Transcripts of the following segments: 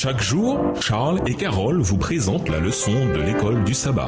Chaque jour, Charles et Carole vous présentent la leçon de l'école du sabbat.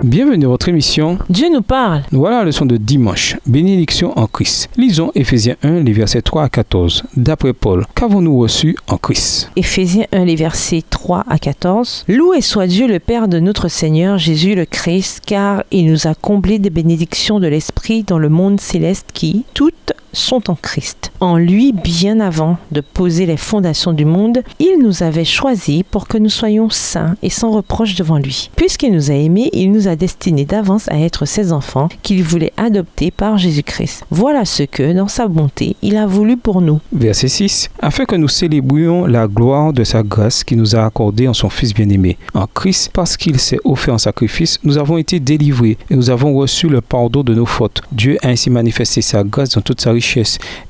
Bienvenue dans votre émission Dieu nous parle. Voilà la leçon de dimanche, bénédiction en Christ. Lisons Éphésiens 1, les versets 3 à 14. D'après Paul, qu'avons-nous reçu en Christ? Éphésiens 1, les versets 3 à 14. Loué soit Dieu le Père de notre Seigneur Jésus le Christ, car il nous a comblés des bénédictions de l'Esprit dans le monde céleste qui, toutes, sont en Christ. En lui, bien avant de poser les fondations du monde, il nous avait choisis pour que nous soyons saints et sans reproche devant lui. Puisqu'il nous a aimés, il nous a destinés d'avance à être ses enfants qu'il voulait adopter par Jésus-Christ. Voilà ce que, dans sa bonté, il a voulu pour nous. Verset 6. Afin que nous célébrions la gloire de sa grâce qui nous a accordée en son Fils bien-aimé. En Christ, parce qu'il s'est offert en sacrifice, nous avons été délivrés et nous avons reçu le pardon de nos fautes. Dieu a ainsi manifesté sa grâce dans toute sa richesse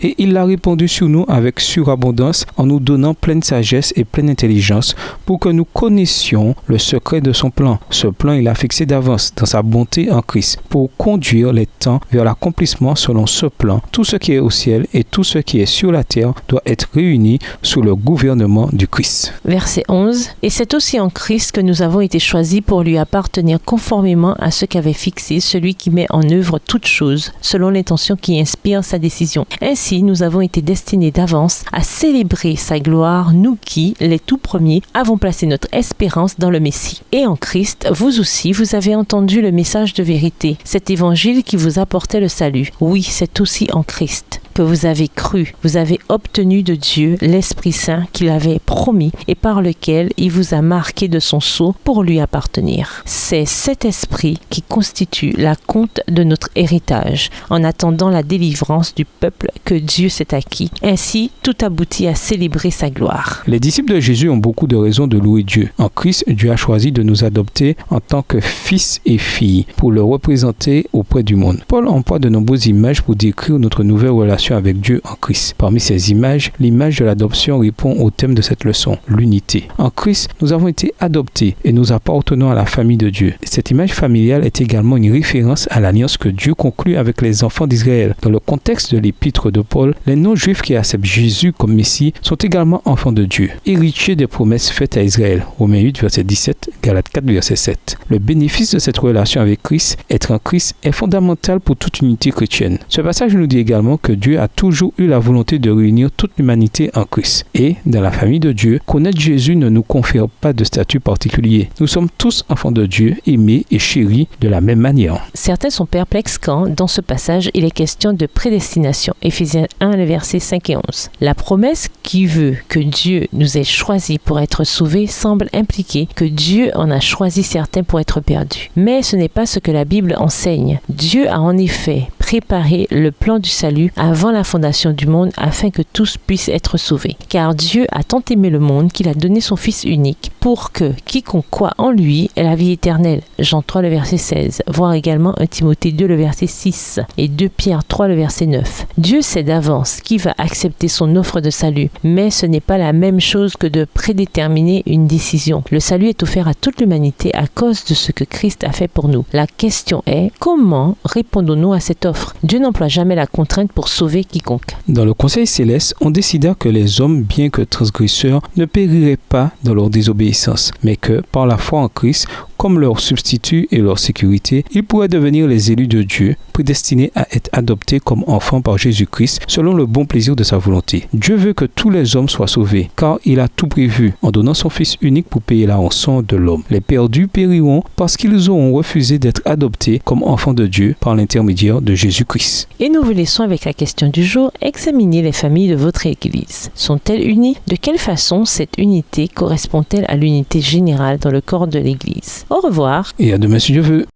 et il l'a répandu sur nous avec surabondance en nous donnant pleine sagesse et pleine intelligence pour que nous connaissions le secret de son plan. Ce plan, il a fixé d'avance dans sa bonté en Christ pour conduire les temps vers l'accomplissement selon ce plan. Tout ce qui est au ciel et tout ce qui est sur la terre doit être réuni sous le gouvernement du Christ. Verset 11. Et c'est aussi en Christ que nous avons été choisis pour lui appartenir conformément à ce qu'avait fixé celui qui met en œuvre toutes choses selon l'intention qui inspire sa décision. Ainsi, nous avons été destinés d'avance à célébrer sa gloire, nous qui, les tout premiers, avons placé notre espérance dans le Messie. Et en Christ, vous aussi, vous avez entendu le message de vérité, cet évangile qui vous apportait le salut. Oui, c'est aussi en Christ que vous avez cru. Vous avez obtenu de Dieu l'Esprit Saint qu'il avait promis et par lequel il vous a marqué de son sceau pour lui appartenir. C'est cet esprit qui constitue la compte de notre héritage en attendant la délivrance du peuple que Dieu s'est acquis. Ainsi, tout aboutit à célébrer sa gloire. Les disciples de Jésus ont beaucoup de raisons de louer Dieu. En Christ, Dieu a choisi de nous adopter en tant que fils et filles pour le représenter auprès du monde. Paul emploie de nombreuses images pour décrire notre nouvelle relation avec Dieu en Christ. Parmi ces images, l'image de l'adoption répond au thème de cette leçon, l'unité. En Christ, nous avons été adoptés et nous appartenons à la famille de Dieu. Cette image familiale est également une référence à l'alliance que Dieu conclut avec les enfants d'Israël. Dans le contexte de l'épître de Paul, les non-juifs qui acceptent Jésus comme Messie sont également enfants de Dieu, héritiers des promesses faites à Israël. Romains 8, verset 17, Galates 4, verset 7. Le bénéfice de cette relation avec Christ, être en Christ, est fondamental pour toute unité chrétienne. Ce passage nous dit également que Dieu a toujours eu la volonté de réunir toute l'humanité en Christ. Et, dans la famille de Dieu, connaître Jésus ne nous confère pas de statut particulier. Nous sommes tous enfants de Dieu, aimés et chéris de la même manière. Certains sont perplexes quand, dans ce passage, il est question de prédestination. Éphésiens 1, les versets 5 et 11. La promesse qui veut que Dieu nous ait choisis pour être sauvés semble impliquer que Dieu en a choisi certains pour être perdus. Mais ce n'est pas ce que la Bible enseigne. Dieu a en effet préparé le plan du salut avant la fondation du monde afin que tous puissent être sauvés. Car Dieu a tant aimé le monde qu'il a donné son Fils unique pour que quiconque croit en lui ait la vie éternelle. Jean 3, le verset 16. Voir également 1 Timothée 2, le verset 6 et 2 Pierre 3, le verset 9. Dieu sait d'avance qui va accepter son offre de salut, mais ce n'est pas la même chose que de prédéterminer une décision. Le salut est offert à toute l'humanité à cause de ce que Christ a fait pour nous. La question est, comment répondons-nous à cette offre? Dieu n'emploie jamais la contrainte pour sauver quiconque. Dans le Conseil céleste, on décida que les hommes, bien que transgresseurs, ne périraient pas dans leur désobéissance, mais que, par la foi en Christ, comme leur substitut et leur sécurité, ils pourraient devenir les élus de Dieu, prédestinés à être adoptés comme enfants par Jésus-Christ, selon le bon plaisir de sa volonté. Dieu veut que tous les hommes soient sauvés, car il a tout prévu, en donnant son Fils unique pour payer la rançon de l'homme. Les perdus périront parce qu'ils auront refusé d'être adoptés comme enfants de Dieu par l'intermédiaire de Jésus-Christ. Et nous vous laissons avec la question du jour. Examinez les familles de votre Église. Sont-elles unies? De quelle façon cette unité correspond-elle à l'unité générale dans le corps de l'Église? Au revoir. Et à demain si Dieu veut.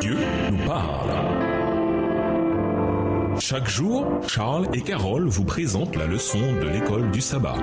Dieu nous parle. Chaque jour, Charles et Carole vous présentent la leçon de l'école du sabbat.